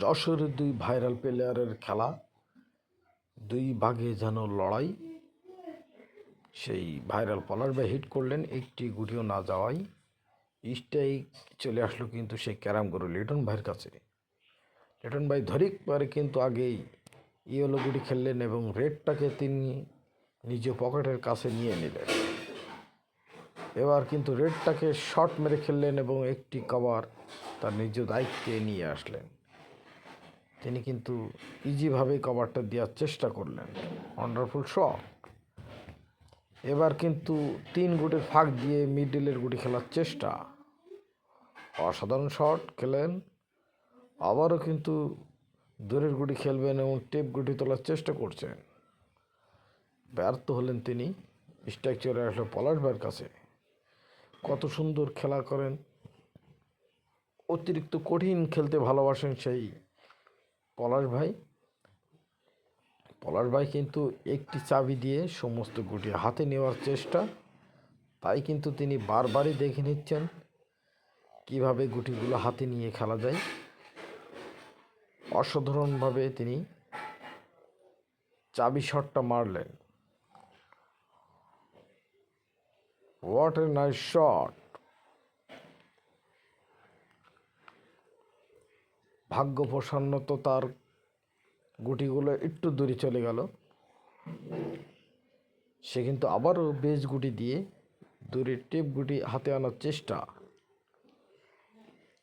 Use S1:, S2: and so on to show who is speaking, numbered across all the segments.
S1: যশোরের দুই ভাইরাল প্লেয়ারের খেলা, দুই ভাগে যেন লড়াই। সেই ভাইরাল পলাশ ভাই হিট করলেন, একটি গুটিও না যাওয়াই স্ট্রাইক চলে আসলো কিন্তু সেই ক্যারাম গরু লিটন ভাইয়ের কাছে। লিটন ভাই ধরিক পারে কিন্তু আগেই ইয়েলো গুটি খেললেন এবং রেডটাকে তিনি নিজ পকেটের কাছে নিয়ে নিলেন। এবার কিন্তু রেডটাকে শর্ট মেরে খেললেন এবং একটি কভার তার নিজ দায়িত্বে নিয়ে আসলেন। তিনি কিন্তু ইজিভাবে কভারটা দেওয়ার চেষ্টা করলেন, ওয়ান্ডারফুল শট। এবার কিন্তু 3 গুটির ফাঁক দিয়ে মিডলের গুটি খেলার চেষ্টা, অসাধারণ শট খেলেন। আবারও কিন্তু দূরের গুটি খেলবেন এবং টেপ গুটি তোলার চেষ্টা করছেন, ব্যর্থ হলেন তিনি। স্ট্রাইক চলে আসলো পলাশ ভাইয়ের কাছে। কত সুন্দর খেলা করেন, অতিরিক্ত কঠিন খেলতে ভালোবাসেন সেই পলাশ ভাই। পলাশ ভাই কিন্তু একটি চাবি দিয়ে সমস্ত গুটি হাতে নেওয়ার চেষ্টা, তাই কিন্তু তিনি বারবারই দেখে নিচ্ছেন কিভাবে গুটিগুলো হাতে নিয়ে খেলা যায়। অসাধারণভাবে তিনি চাবি শটটা মারলেন। What a nice shot. ভাগ্য প্রসন্নত তার গুটিগুলো একটু দূরে চলে গেল। সে কিন্তু আবারও বেশ গুটি দিয়ে দূরে টেপ গুটি হাতে আনার চেষ্টা।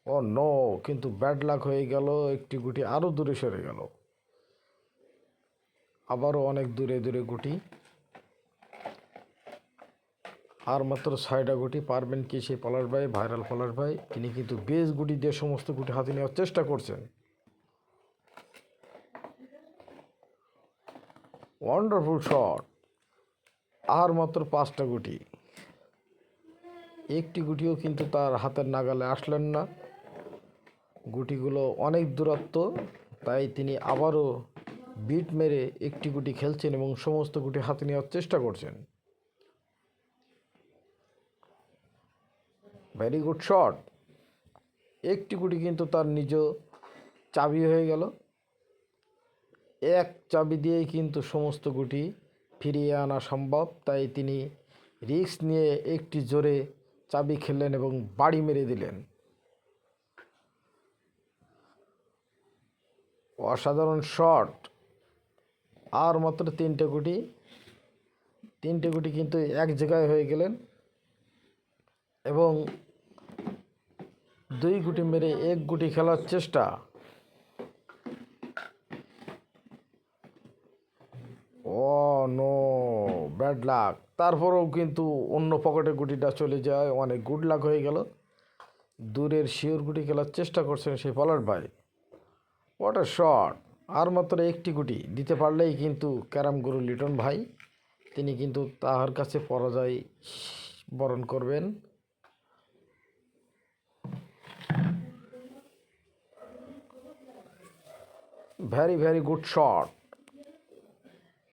S1: ও নো, কিন্তু ব্যাড লাক হয়ে গেল, একটি গুটি আরও দূরে সরে গেল। আবারও অনেক দূরে দূরে গুটি, আর মাত্র 6টা গুটি। পারবেন কি সেই পলাশ ভাই, ভাইরাল পলাশ ভাই? তিনি কিন্তু বেশ গুটি দিয়ে সমস্ত গুটি হাতে নেওয়ার চেষ্টা করছেন। Wonderful shot. আর মাত্র 5টা গুটি, একটি গুটিও কিন্তু তার হাতের নাগালে আসলেন না। গুটিগুলো অনেক দূরত্ব, তাই তিনি আবারও বিট মেরে একটি গুটি খেলছেন এবং সমস্ত গুটি হাতে নেওয়ার চেষ্টা করছেন। Very good shot. একটি গুটি কিন্তু তার নিজ চাবি হয়ে গেল। এক চাবি দিয়েই কিন্তু সমস্ত গুটি ফিরিয়ে আনা সম্ভব, তাই তিনি রিস্ক নিয়ে একটি জোরে চাবি খেললেন এবং বাড়ি মেরে দিলেন। অসাধারণ শট। আর মাত্র 3টে গুটি, 3টে গুটি কিন্তু এক জায়গায় হয়ে গেলেন এবং 2 গুটি মেরে 1 গুটি খেলার চেষ্টা। ও নো, ব্যাড লাক। তারপরেও কিন্তু অন্য পকেটে গুটিটা চলে যায়, অনেক গুড লাক হয়ে গেল। দূরের শিওর গুটি খেলার চেষ্টা করছেন সেই পলাশ ভাই। What a shot. আর মাত্র একটি গুটি দিতে পারলেই কিন্তু ক্যারাম গুরু লিটন ভাই, তিনি কিন্তু তাহার কাছে পরাজয় বরণ করবেন। Very very good shot.